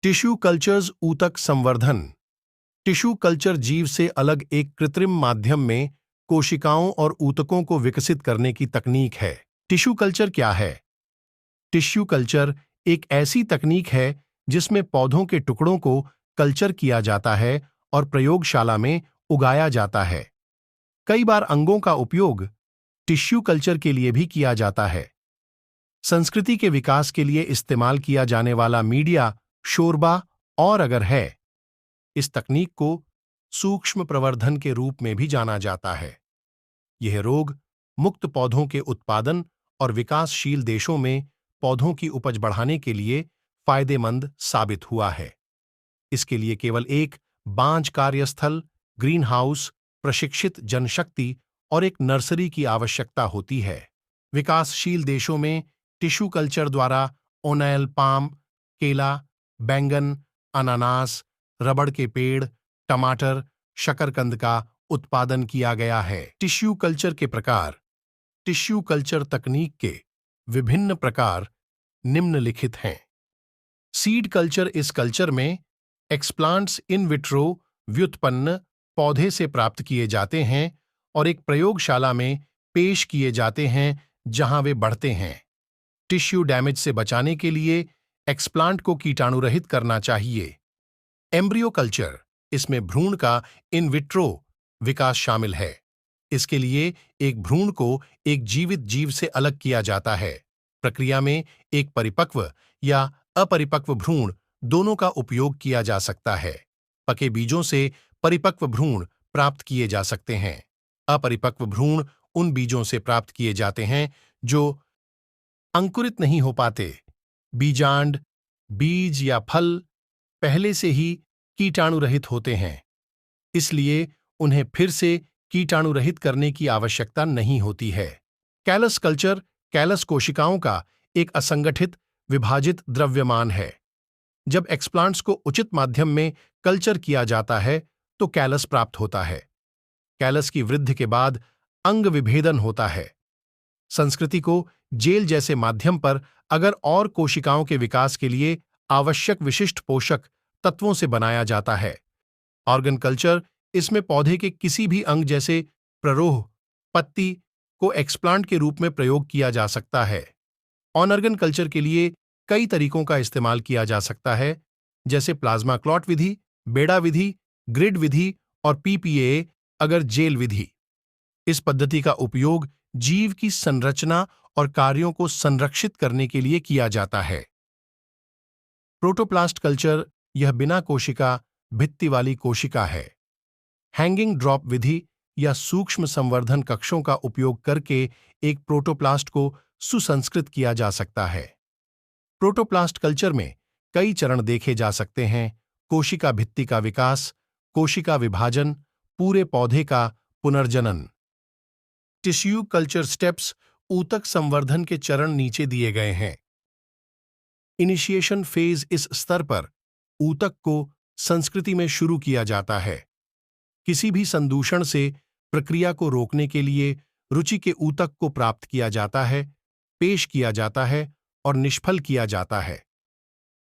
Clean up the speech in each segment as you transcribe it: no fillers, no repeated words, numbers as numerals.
Tissue cultures ऊतक संवर्धन। Tissue culture जीव से अलग एक कृत्रिम माध्यम में कोशिकाओं और ऊतकों को विकसित करने की तकनीक है। टिश्यू कल्चर क्या है? टिश्यू कल्चर एक ऐसी तकनीक है जिसमें पौधों के टुकड़ों को कल्चर किया जाता है और प्रयोगशाला में उगाया जाता है। कई बार अंगों का उपयोग टिश्यू कल्चर के लिए भी किया जाता है। संस्कृति के विकास के लिए इस्तेमाल किया जाने वाला मीडिया शोरबा और अगर है। इस तकनीक को सूक्ष्म प्रवर्धन के रूप में भी जाना जाता है। यह रोग मुक्त पौधों के उत्पादन और विकासशील देशों में पौधों की उपज बढ़ाने के लिए फायदेमंद साबित हुआ है। इसके लिए केवल एक बांझ कार्यस्थल, ग्रीन हाउस, प्रशिक्षित जनशक्ति और एक नर्सरी की आवश्यकता होती है। विकासशील देशों में टिश्यू कल्चर द्वारा ओनैल पाम, केला, बैंगन, अनानास, रबड़ के पेड़, टमाटर, शकरकंद का उत्पादन किया गया है। टिश्यू कल्चर के प्रकार। टिश्यू कल्चर तकनीक के विभिन्न प्रकार निम्नलिखित हैं। Seed culture. इस कल्चर में एक्सप्लांट्स इन विट्रो व्युत्पन्न पौधे से प्राप्त किए जाते हैं और एक प्रयोगशाला में पेश किए जाते हैं जहां वे बढ़ते हैं। टिश्यू डैमेज से बचाने के लिए एक्सप्लांट को कीटाणुरहित करना चाहिए। Embryo culture. इसमें भ्रूण का इन विट्रो विकास शामिल है। इसके लिए एक भ्रूण को एक जीवित जीव से अलग किया जाता है। प्रक्रिया में एक परिपक्व या अपरिपक्व भ्रूण दोनों का उपयोग किया जा सकता है। पके बीजों से परिपक्व भ्रूण प्राप्त किए जा सकते हैं। अपरिपक्व भ्रूण उन बीजों से प्राप्त किए जाते हैं जो अंकुरित नहीं हो पाते। बीजांड, बीज या फल पहले से ही कीटाणुरहित होते हैं, इसलिए उन्हें फिर से कीटाणुरहित करने की आवश्यकता नहीं होती है। Callus culture. कैलस कोशिकाओं का एक असंगठित विभाजित द्रव्यमान है। जब एक्सप्लांट्स को उचित माध्यम में कल्चर किया जाता है तो कैलस प्राप्त होता है। कैलस की वृद्धि के बाद अंग विभेदन होता है। संस्कृति को जेल जैसे माध्यम पर अगर और कोशिकाओं के विकास के लिए आवश्यक विशिष्ट पोषक तत्वों से बनाया जाता है। Organ culture. इसमें पौधे के किसी भी अंग जैसे प्ररोह, पत्ती को एक्सप्लांट के रूप में प्रयोग किया जा सकता है। ऑनर्गन कल्चर के लिए कई तरीकों का इस्तेमाल किया जा सकता है, जैसे प्लाज्मा क्लॉट विधि, बेड़ा विधि, ग्रिड विधि और पीपीए अगर जेल विधि। इस पद्धति का उपयोग जीव की संरचना और कार्यों को संरक्षित करने के लिए किया जाता है। Protoplast culture. यह बिना कोशिका भित्ति वाली कोशिका है। हैंगिंग ड्रॉप विधि या सूक्ष्म संवर्धन कक्षों का उपयोग करके एक प्रोटोप्लास्ट को सुसंस्कृत किया जा सकता है। प्रोटोप्लास्ट कल्चर में कई चरण देखे जा सकते हैं। कोशिका भित्ति का विकास, कोशिका विभाजन, पूरे पौधे का पुनर्जनन। Tissue culture steps. ऊतक संवर्धन के चरण नीचे दिए गए हैं। Initiation phase. इस स्तर पर ऊतक को संस्कृति में शुरू किया जाता है। किसी भी संदूषण से प्रक्रिया को रोकने के लिए रुचि के ऊतक को प्राप्त किया जाता है, पेश किया जाता है और निष्फल किया जाता है।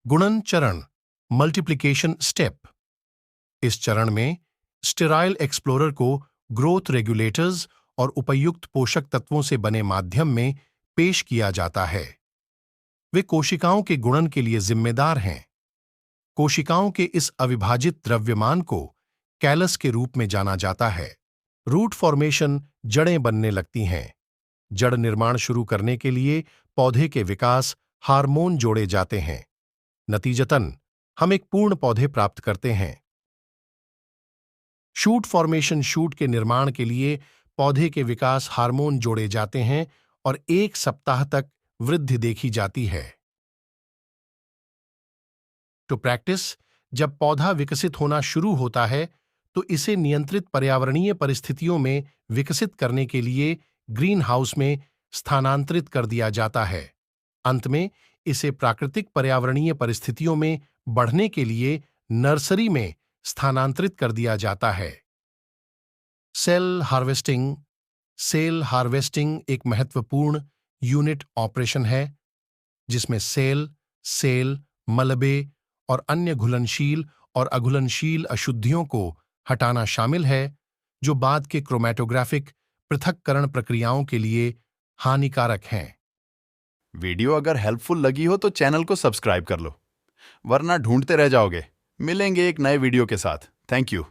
गुणन चरण। Multiplication step. इस चरण में स्टेराइल एक्सप्लोरर को ग्रोथ रेगुलेटर्स और उपयुक्त पोषक तत्वों से बने माध्यम में पेश किया जाता है। वे कोशिकाओं के गुणन के लिए जिम्मेदार हैं। कोशिकाओं के इस अविभाजित द्रव्यमान को कैलस के रूप में जाना जाता है। Root formation. जड़ें बनने लगती हैं। जड़ निर्माण शुरू करने के लिए पौधे के विकास हार्मोन जोड़े जाते हैं। नतीजतन हम एक पूर्ण पौधे प्राप्त करते हैं। Shoot formation. शूट के निर्माण के लिए पौधे के विकास हार्मोन जोड़े जाते हैं और 1 सप्ताह तक वृद्धि देखी जाती है। To practice. जब पौधा विकसित होना शुरू होता है तो इसे नियंत्रित पर्यावरणीय परिस्थितियों में विकसित करने के लिए ग्रीन हाउस में स्थानांतरित कर दिया जाता है। अंत में इसे प्राकृतिक पर्यावरणीय परिस्थितियों में बढ़ने के लिए नर्सरी में स्थानांतरित कर दिया जाता है। Cell harvesting. सेल हार्वेस्टिंग एक महत्वपूर्ण यूनिट ऑपरेशन है जिसमें सेल, मलबे और अन्य घुलनशील और अघुलनशील अशुद्धियों को हटाना शामिल है, जो बाद के क्रोमैटोग्राफिक पृथक्करण प्रक्रियाओं के लिए हानिकारक हैं। वीडियो अगर हेल्पफुल लगी हो तो चैनल को सब्सक्राइब कर लो, वरना ढूंढते रह जाओगे। मिलेंगे एक नए वीडियो के साथ। Thank you.